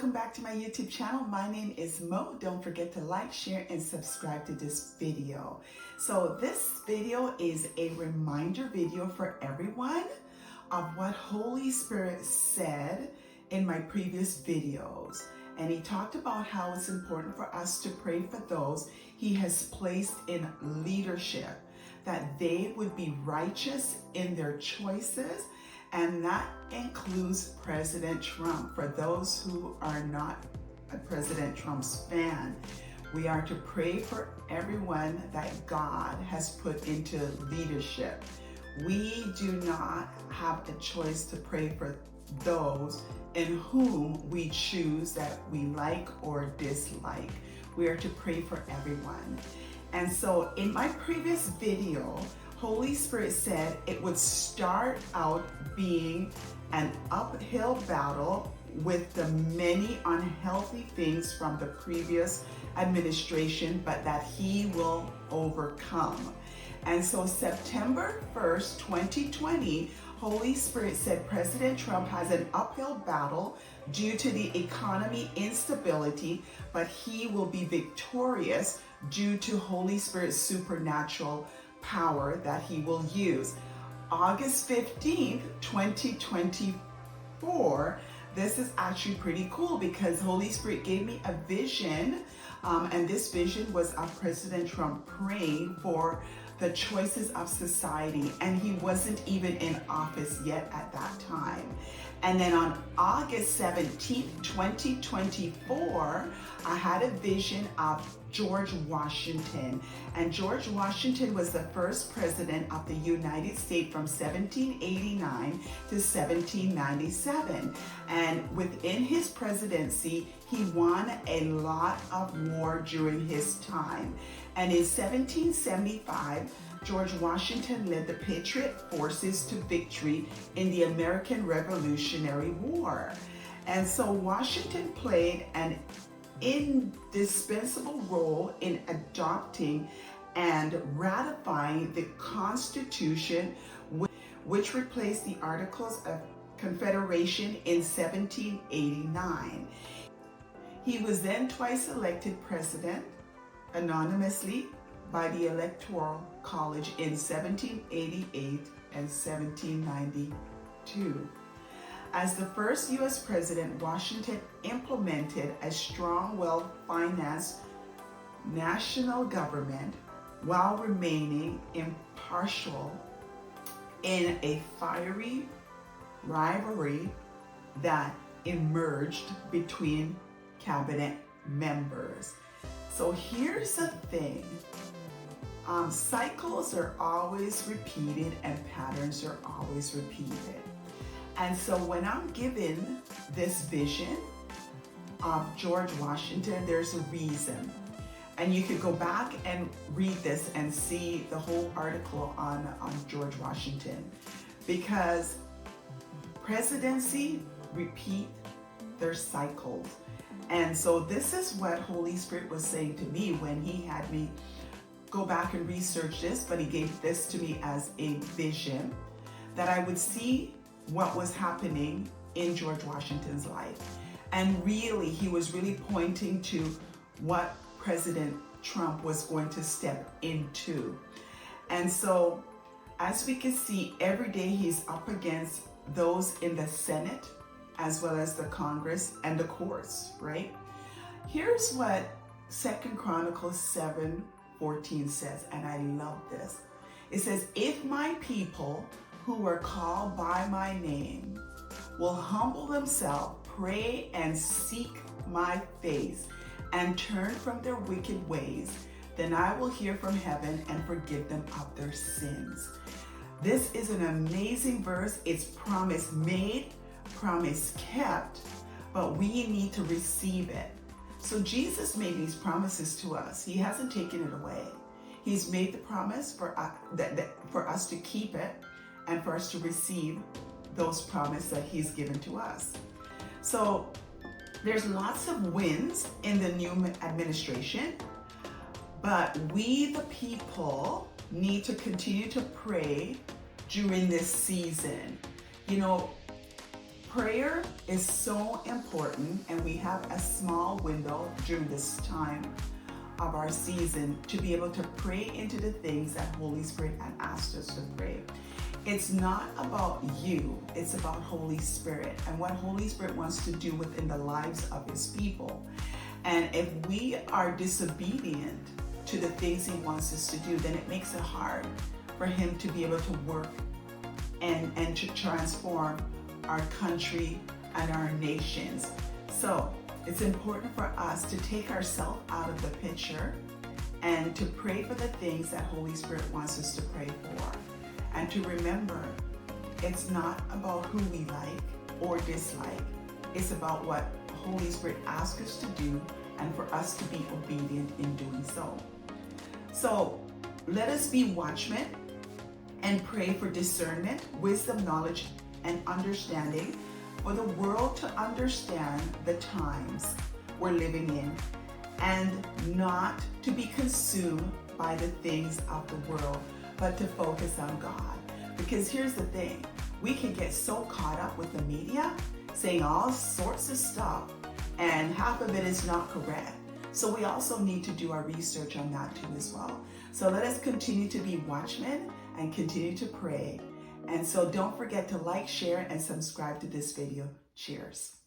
welcome back to my YouTube channel. My name is Mo. Don't forget to like, share, and subscribe to this video. So this video is a reminder video for everyone of what Holy Spirit said in my previous videos. And he talked about how it's important for us to pray for those he has placed in leadership, that they would be righteous in their choices. And that includes President Trump. For those who are not a President Trump's fan, we are to pray for everyone that God has put into leadership. We do not have a choice to pray for those in whom we choose that we like or dislike. We are to pray for everyone. And so in my previous video, Holy Spirit said it would start out being an uphill battle with the many unhealthy things from the previous administration, but that he will overcome. And so September 1st, 2020, Holy Spirit said President Trump has an uphill battle due to the economy instability, but he will be victorious due to Holy Spirit's supernatural power that he will use. August 15th, 2024, this is actually pretty cool because Holy Spirit gave me a vision, and this vision was of President Trump praying for the choices of society, and he wasn't even in office yet at that time. And then on August 17th, 2024, I had a vision of George Washington. And George Washington was the first president of the United States from 1789 to 1797. And within his presidency, he won a lot of war during his time. And in 1775, George Washington led the Patriot forces to victory in the American Revolutionary War. And so Washington played an indispensable role in adopting and ratifying the Constitution, which replaced the Articles of Confederation in 1789. He was then twice elected president anonymously by the Electoral College in 1788 and 1792. As the first U.S. president, Washington implemented a strong, well-financed national government while remaining impartial in a fiery rivalry that emerged between cabinet members. So here's the thing. Cycles are always repeated and patterns are always repeated. And so when I'm given this vision of George Washington, there's a reason. And you could go back and read this and see the whole article on George Washington, because presidency repeat their cycles. And so this is what Holy Spirit was saying to me when he had me go back and research this, but he gave this to me as a vision that I would see what was happening in George Washington's life. And really, he was really pointing to what President Trump was going to step into. And so, as we can see, every day he's up against those in the Senate, as well as the Congress and the courts, right? Here's what 2 Chronicles 7:14 says, and I love this. It says, if my people who are called by my name will humble themselves, pray and seek my face, and turn from their wicked ways, then I will hear from heaven and forgive them of their sins. This is an amazing verse. It's promise made, promise kept, but we need to receive it. So Jesus made these promises to us. He hasn't taken it away. He's made the promise for us to keep it and for us to receive those promises that he's given to us. So there's lots of wins in the new administration, but we the people need to continue to pray during this season. You know, Prayer is so important, and we have a small window during this time of our season to be able to pray into the things that Holy Spirit had asked us to pray. It's not about you, it's about Holy Spirit and what Holy Spirit wants to do within the lives of his people. And if we are disobedient to the things he wants us to do, then it makes it hard for him to be able to work and to transform our country and our nations. So it's important for us to take ourselves out of the picture and to pray for the things that Holy Spirit wants us to pray for. And to remember, it's not about who we like or dislike. It's about what Holy Spirit asks us to do and for us to be obedient in doing so. So let us be watchmen and pray for discernment, wisdom, knowledge, and understanding for the world to understand the times we're living in and not to be consumed by the things of the world, but to focus on God. Because here's the thing, we can get so caught up with the media saying all sorts of stuff and half of it is not correct. So we also need to do our research on that too as well. So let us continue to be watchmen and continue to pray. And so don't forget to like, share, and subscribe to this video. Cheers.